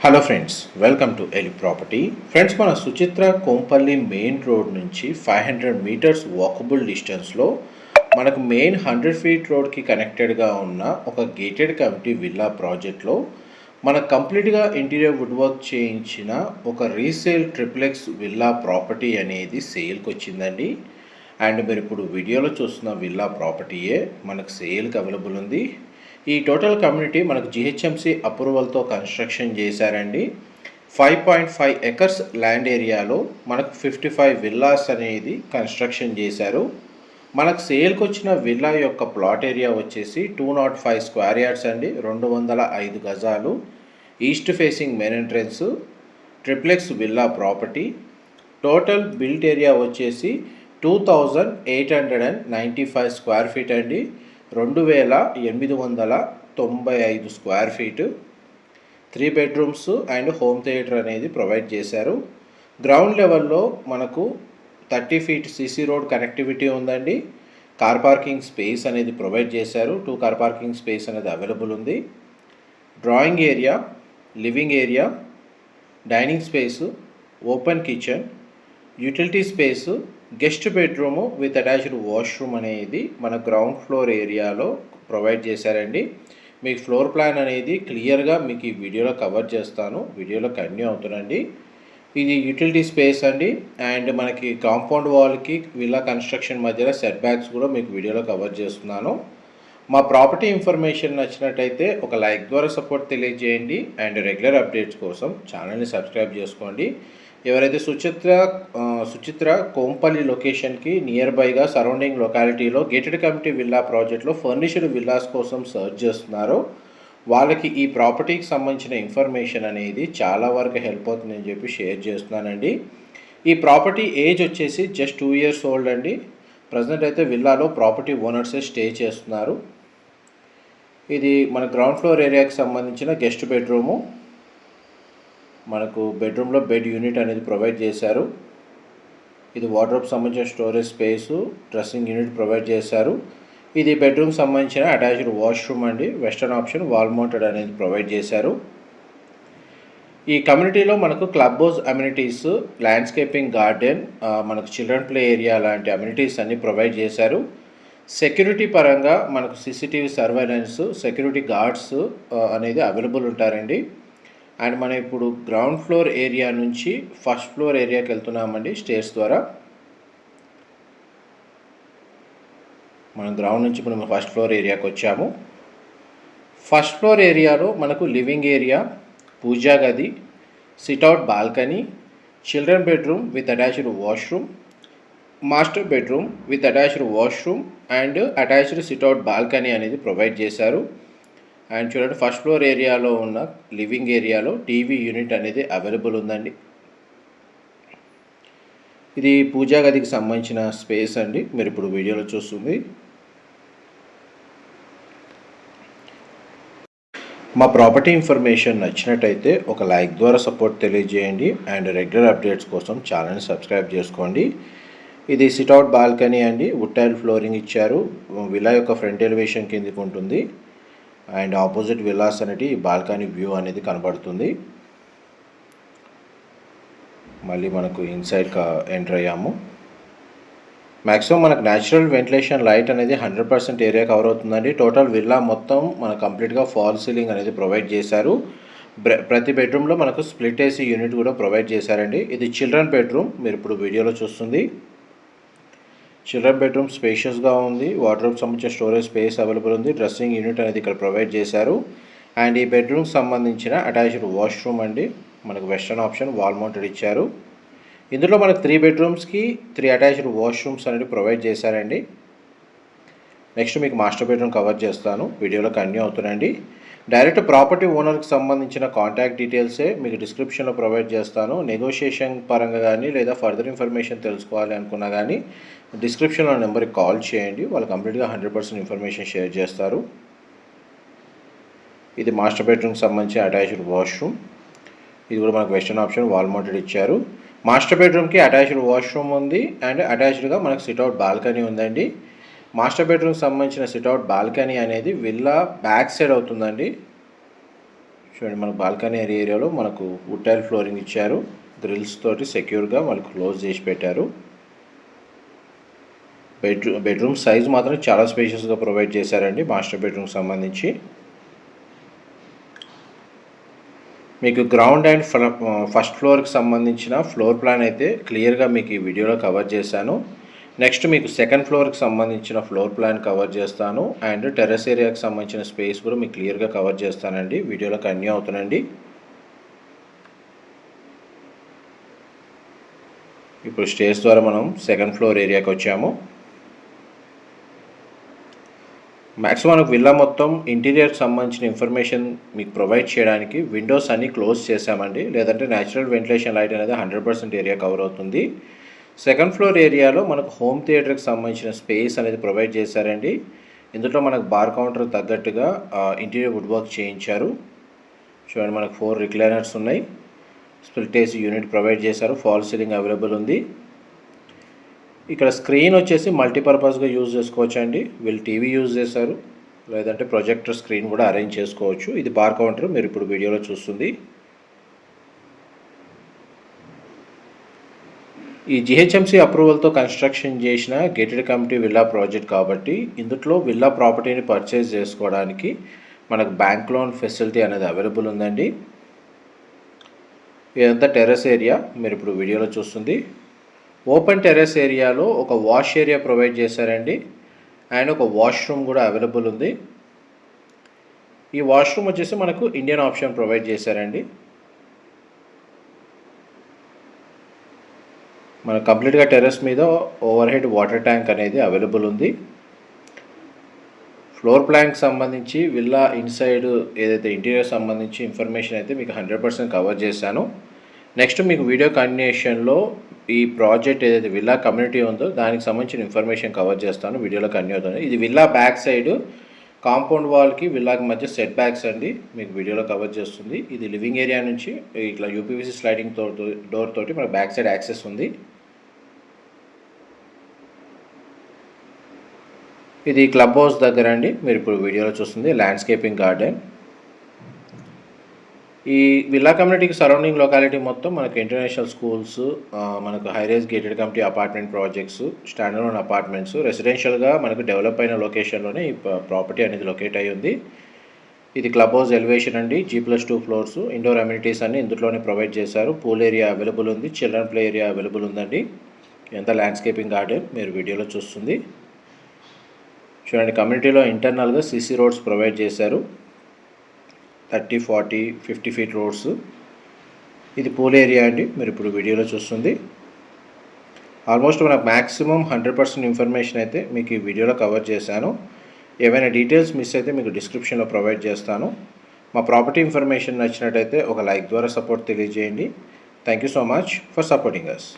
Hello friends, welcome to Eli property. Friends, మన Suchitra Kompally main road నుంచి 500 metres walkable డిస్టెన్స్లో మనకు మెయిన్ 100 ఫీట్ రోడ్కి కనెక్టెడ్గా ఉన్న ఒక గేటెడ్ కమ్యూనిటీ విల్లా ప్రాజెక్ట్లో మనకు కంప్లీట్గా ఇంటీరియర్ వుడ్ వర్క్ చేయించిన ఒక రీసేల్ ట్రిప్లెక్స్ విల్లా ప్రాపర్టీ అనేది సేల్కి వచ్చిందండి. అండ్ మీరు ఇప్పుడు వీడియోలో చూస్తున్న విల్లా ప్రాపర్టీయే మనకు సేల్కి అవైలబుల్ ఉంది. ఈ టోటల్ కమ్యూనిటీ మనకు జిహెచ్ఎంసి అప్రూవల్తో కన్స్ట్రక్షన్ చేశారండి. 5.5 ఎకర్స్ ల్యాండ్ ఏరియాలో మనకు 55 విల్లాస్ అనేది కన్స్ట్రక్షన్ చేశారు. మనకు సేల్కి వచ్చిన విల్లా యొక్క ప్లాట్ ఏరియా వచ్చేసి 205 స్క్వేర్ యార్డ్స్ అండి, 205 గజాలు. East facing main entrance, triplex villa property. Total built area వచ్చేసి 2895 స్క్వేర్ ఫీట్ అండి, 2895 square feet. 3 bedrooms and home theatre అనేది ప్రొవైడ్ చేశారు. గ్రౌండ్ లెవెల్లో మనకు 30 ఫీట్ సిసి రోడ్ కనెక్టివిటీ ఉందండి. కార్ పార్కింగ్ స్పేస్ అనేది ప్రొవైడ్ చేశారు. 2 కార్ పార్కింగ్ స్పేస్ అనేది అవైలబుల్ ఉంది. Drawing area, living area, dining space, open kitchen, utility space, guest bedroom with attached washroom అనేది మన గ్రౌండ్ ఫ్లోర్ ఏరియాలో ప్రొవైడ్ చేశారండి. మీకు ఫ్లోర్ ప్లాన్ అనేది క్లియర్గా మీకు ఈ వీడియోలో కవర్ చేస్తాను, వీడియోలో కంటిన్యూ అవుతుందండి. ఇది యూటిలిటీ స్పేస్ అండి. అండ్ మనకి కాంపౌండ్ వాల్కి విల్లా కన్స్ట్రక్షన్ మధ్యలో సెట్ బ్యాక్స్ కూడా మీకు వీడియోలో కవర్ చేస్తున్నాను. మా ప్రాపర్టీ ఇన్ఫర్మేషన్ నచ్చినట్టయితే ఒక లైక్ ద్వారా సపోర్ట్ తెలియజేయండి. అండ్ రెగ్యులర్ అప్డేట్స్ కోసం ఛానల్ని సబ్స్క్రైబ్ చేసుకోండి. ఎవరైతే సుచిత్ర కోంపల్లి లొకేషన్కి నియర్ బైగా సరౌండింగ్ లొకాలిటీలో గేటెడ్ కమ్యూనిటీ విల్లా ప్రాజెక్ట్లో ఫర్నిష్డ్ విల్లాస్ కోసం సర్చ్ చేస్తున్నారో వాళ్ళకి ఈ ప్రాపర్టీకి సంబంధించిన ఇన్ఫర్మేషన్ అనేది చాలా వరకు హెల్ప్ అవుతుందని చెప్పి షేర్ చేస్తున్నానండి. ఈ ప్రాపర్టీ ఏజ్ వచ్చేసి జస్ట్ 2 years ఓల్డ్ అండి. ప్రజెంట్ అయితే విల్లాలో ప్రాపర్టీ ఓనర్సే స్టే చేస్తున్నారు. ఇది మన గ్రౌండ్ ఫ్లోర్ ఏరియాకి సంబంధించిన గెస్ట్ బెడ్రూము. మనకు బెడ్రూమ్లో బెడ్ యూనిట్ అనేది ప్రొవైడ్ చేశారు. ఇది వార్డ్రోబ్ సంబంధించిన storage space, dressing unit provide చేశారు. ఇది బెడ్రూమ్ సంబంధించిన అటాచ్డ్ వాష్రూమ్ అండి. వెస్టర్న్ ఆప్షన్ వాల్ మౌంటెడ్ అనేది ప్రొవైడ్ చేశారు. ఈ కమ్యూనిటీలో మనకు club house amenities, landscaping garden, మనకు చిల్డ్రన్ ప్లే ఏరియా లాంటి అమ్యూనిటీస్ అన్ని ప్రొవైడ్ చేశారు. సెక్యూరిటీ పరంగా మనకు సీసీటీవీ సర్వేలెన్స్, సెక్యూరిటీ గార్డ్స్ అనేది అవైలబుల్ ఉంటారండి. అండ్ మనం ఇప్పుడు గ్రౌండ్ ఫ్లోర్ ఏరియా నుంచి ఫస్ట్ ఫ్లోర్ ఏరియాకి వెళ్తున్నామండి స్టేర్స్ ద్వారా. మనం గ్రౌండ్ నుంచి ఇప్పుడు మనం ఫస్ట్ ఫ్లోర్ ఏరియాకి వచ్చాము. ఫస్ట్ ఫ్లోర్ ఏరియాలో మనకు లివింగ్ ఏరియా, పూజా గది, sit-out balcony, children bedroom with attached washroom, master bedroom with attached washroom and attached sit-out balcony అనేది ప్రొవైడ్ చేశారు. అండ్ చూడండి, ఫస్ట్ ఫ్లోర్ ఏరియాలో ఉన్న లివింగ్ ఏరియాలో టీవీ యూనిట్ అనేది అవైలబుల్ ఉందండి. ఇది పూజా గదికి సంబంధించిన స్పేస్ అండి, మీరు ఇప్పుడు వీడియోలో చూస్తుంది. మా ప్రాపర్టీ ఇన్ఫర్మేషన్ నచ్చినట్టయితే ఒక లైక్ ద్వారా సపోర్ట్ తెలియజేయండి. అండ్ రెగ్యులర్ అప్డేట్స్ కోసం ఛానల్ని సబ్స్క్రైబ్ చేసుకోండి. ఇది సిట్అవుట్ బాల్కనీ అండి, వుడ్ టైల్ ఫ్లోరింగ్ ఇచ్చారు. విల్లా యొక్క ఫ్రంట్ ఎలివేషన్ కిందకి ఉంటుంది. అండ్ ఆపోజిట్ విల్లాస్ అనేది బాల్కనీ వ్యూ అనేది కనబడుతుంది. మళ్ళీ మనకు ఇన్సైడ్ ఎంటర్ అయ్యాము. మ్యాక్సిమం మనకు న్యాచురల్ వెంటిలేషన్ లైట్ అనేది 100% ఏరియా కవర్ అవుతుందండి. టోటల్ విల్లా మొత్తం మనకు కంప్లీట్గా ఫాల్ సీలింగ్ అనేది ప్రొవైడ్ చేశారు. ప్రతి బెడ్రూమ్లో మనకు స్ప్లిట్ ఏసీ యూనిట్ కూడా ప్రొవైడ్ చేశారండి. ఇది చిల్డ్రన్ బెడ్రూమ్, మీరు ఇప్పుడు వీడియోలో చూస్తుంది. చిల్డ్రన్ బెడ్రూమ్ స్పేషియస్గా ఉంది. వార్డ్రోబ్ సంబంధించిన స్టోరేజ్ స్పేస్ అవైలబుల్ ఉంది. డ్రెస్సింగ్ యూనిట్ అనేది ఇక్కడ ప్రొవైడ్ చేశారు. అండ్ ఈ బెడ్రూమ్కి సంబంధించిన అటాచ్డ్ వాష్రూమ్ అండి, మనకు వెస్టర్న్ ఆప్షన్ వాల్ మౌంటెడ్ ఇచ్చారు. ఇందులో మనకు 3 బెడ్రూమ్స్కి 3 అటాచ్డ్ వాష్రూమ్స్ అనేది ప్రొవైడ్ చేశారండి. నెక్స్ట్ మీకు మాస్టర్ బెడ్రూమ్ కవర్ చేస్తాను, వీడియోలో కంటిన్యూ అవుతుందండి. డైరెక్ట్ ప్రాపర్టీ ఓనర్కి సంబంధించిన కాంటాక్ట్ డీటెయిల్సే మీకు డిస్క్రిప్షన్లో ప్రొవైడ్ చేస్తాను. నెగోషియేషన్ పరంగా కానీ లేదా ఫర్దర్ ఇన్ఫర్మేషన్ తెలుసుకోవాలి అనుకున్నా కానీ డిస్క్రిప్షన్లో నెంబర్కి కాల్ చేయండి, వాళ్ళు కంప్లీట్గా 100% ఇన్ఫర్మేషన్ షేర్ చేస్తారు. ఇది మాస్టర్ బెడ్రూమ్కి సంబంధించి అటాచ్డ్ వాష్రూమ్. ఇది కూడా మనకు వెస్టర్న్ ఆప్షన్ వాల్ మౌంటెడ్ ఇచ్చారు. మాస్టర్ బెడ్రూమ్కి అటాచ్డ్ వాష్రూమ్ ఉంది అండ్ అటాచ్డ్గా మనకు సిట్అవుట్ బాల్కనీ ఉందండి. మాస్టర్ బెడ్రూమ్కి సంబంధించిన సిట్అవుట్ బాల్కనీ అనేది విల్లా బ్యాక్ సైడ్ అవుతుందండి. చూడండి మన బాల్కనీ ఏరియాలో మనకు వుడ్ టైల్ ఫ్లోరింగ్ ఇచ్చారు. గ్రిల్స్ తోటి సెక్యూర్గా వాళ్ళకి క్లోజ్ చేసి పెట్టారు. బెడ్రూమ్ సైజ్ మాత్రం చాలా స్పేషియస్గా ప్రొవైడ్ చేశారండి. మాస్టర్ బెడ్రూమ్కి సంబంధించి మీకు గ్రౌండ్ అండ్ ఫస్ట్ ఫ్లోర్కి సంబంధించిన ఫ్లోర్ ప్లాన్ అయితే క్లియర్గా మీకు ఈ వీడియోలో కవర్ చేశాను. నెక్స్ట్ మీకు సెకండ్ ఫ్లోర్కి సంబంధించిన ఫ్లోర్ ప్లాన్ కవర్ చేస్తాను. అండ్ టెర్రస్ ఏరియాకి సంబంధించిన స్పేస్ కూడా మీకు క్లియర్గా కవర్ చేస్తానండి. వీడియోలో కన్యూ అవుతానండి. ఇప్పుడు స్టేర్స్ ద్వారా మనం సెకండ్ ఫ్లోర్ ఏరియాకి వచ్చాము. మ్యాక్సిమం మనకు విల్లా మొత్తం ఇంటీరియర్కి సంబంధించిన ఇన్ఫర్మేషన్ మీకు ప్రొవైడ్ చేయడానికి విండోస్ అన్నీ క్లోజ్ చేసామండి. లేదంటే న్యాచురల్ వెంటిలేషన్ లైట్ అనేది 100% ఏరియా కవర్ అవుతుంది. సెకండ్ ఫ్లోర్ ఏరియాలో మనకు హోమ్ థియేటర్కి సంబంధించిన స్పేస్ అనేది ప్రొవైడ్ చేశారండి. ఇందులో మనకు బార్ కౌంటర్ తగ్గట్టుగా ఇంటీరియర్ వుడ్ వర్క్ చేయించారు. చూడండి మనకు 4 రిక్లైనర్స్ ఉన్నాయి. స్ప్లిట్ ఏసీ యూనిట్ ప్రొవైడ్ చేశారు. ఫాల్ సీలింగ్ అవైలబుల్ ఉంది. ఇక్కడ స్క్రీన్ వచ్చేసి మల్టీపర్పస్గా యూజ్ చేసుకోవచ్చు అండి. వీళ్ళు టీవీ యూజ్ చేశారు, లేదంటే ప్రొజెక్టర్ స్క్రీన్ కూడా అరేంజ్ చేసుకోవచ్చు. ఇది బార్ కౌంటర్ మీరు ఇప్పుడు వీడియోలో చూస్తుంది. ఈ జిహెచ్ఎంసీ అప్రూవల్తో కన్స్ట్రక్షన్ చేసిన గేటెడ్ కమ్యూనిటీ విల్లా ప్రాజెక్ట్ కాబట్టి ఇందులో విల్లా ప్రాపర్టీని పర్చేజ్ చేసుకోవడానికి మనకు బ్యాంక్ లోన్ ఫెసిలిటీ అనేది అవైలబుల్ ఉందండి. ఇదంతా టెర్రస్ ఏరియా మీరు ఇప్పుడు వీడియోలో చూస్తుంది. ఓపెన్ టెర్రస్ ఏరియాలో ఒక వాష్ ఏరియా ప్రొవైడ్ చేశారండి. అండ్ ఒక వాష్రూమ్ కూడా అవైలబుల్ ఉంది. ఈ వాష్రూమ్ వచ్చేసి మనకు ఇండియన్ ఆప్షన్ ప్రొవైడ్ చేశారండి. మన కంప్లీట్గా టెర్రస్ మీద ఓవర్ హెడ్ వాటర్ ట్యాంక్ అనేది అవైలబుల్ ఉంది. ఫ్లోర్ ప్లాన్కి సంబంధించి విల్లా ఇన్సైడ్ ఏదైతే ఇంటీరియర్ సంబంధించి ఇన్ఫర్మేషన్ అయితే మీకు 100% కవర్ చేశాను. నెక్స్ట్ మీకు వీడియో కంటిన్యూషన్లో ఈ ప్రాజెక్ట్ ఏదైతే విల్లా కమ్యూనిటీ ఉందో దానికి సంబంధించిన ఇన్ఫర్మేషన్ కవర్ చేస్తాను. వీడియోలో కన్యూ అవుతాను. ఇది విల్లా బ్యాక్ సైడ్ కాంపౌండ్ వాల్కి విల్లాకి మధ్య సెట్ బ్యాక్స్ అండి, మీకు వీడియోలో కవర్ చేస్తుంది. ఇది లివింగ్ ఏరియా నుంచి ఇట్లా యూపీవీసీ స్లైడింగ్ డోర్ తోటి మన బ్యాక్ సైడ్ యాక్సెస్ ఉంది. ఇది క్లబ్ హౌస్ దగ్గర అండి, మీరు ఇప్పుడు వీడియోలో చూస్తుంది ల్యాండ్స్కేపింగ్ గార్డెన్. ఈ విల్లా కమ్యూనిటీకి సరౌండింగ్ లొకాలిటీ మొత్తం మనకు ఇంటర్నేషనల్ స్కూల్స్, మనకు high rise gated community apartment projects, standard apartments, రెసిడెన్షియల్గా మనకు డెవలప్ అయిన లొకేషన్లోనే ఈ ప్రాపర్టీ అనేది లొకేట్ అయ్యి ఉంది. ఇది క్లబ్ హౌస్ ఎలివేషన్ అండి. G+2 ఫ్లోర్స్, ఇండోర్ అమ్యూనిటీస్ అన్ని ఇందులోనే ప్రొవైడ్ చేశారు. పూల్ ఏరియా అవైలబుల్ ఉంది. చిల్డ్రన్ ప్లే ఏరియా అవైలబుల్ ఉందండి. ఎంత ల్యాండ్స్కేపింగ్ గార్డెన్ మీరు వీడియోలో చూస్తుంది. చూడండి కమ్యూనిటీలో ఇంటర్నల్గా CC రోడ్స్ ప్రొవైడ్ చేశారు. 30, 40, 50 ఫీట్ రోడ్స్. ఇది పూల్ ఏరియా అండి, మీరు ఇప్పుడు వీడియోలో చూస్తుంది. ఆల్మోస్ట్ మనకు మ్యాక్సిమం 100% ఇన్ఫర్మేషన్ అయితే మీకు ఈ వీడియోలో కవర్ చేశాను. ఏవైనా డీటెయిల్స్ మిస్ అయితే మీకు డిస్క్రిప్షన్లో ప్రొవైడ్ చేస్తాను. మా ప్రాపర్టీ ఇన్ఫర్మేషన్ నచ్చినట్టయితే ఒక లైక్ ద్వారా సపోర్ట్ తెలియజేయండి. Thank you so much for supporting us.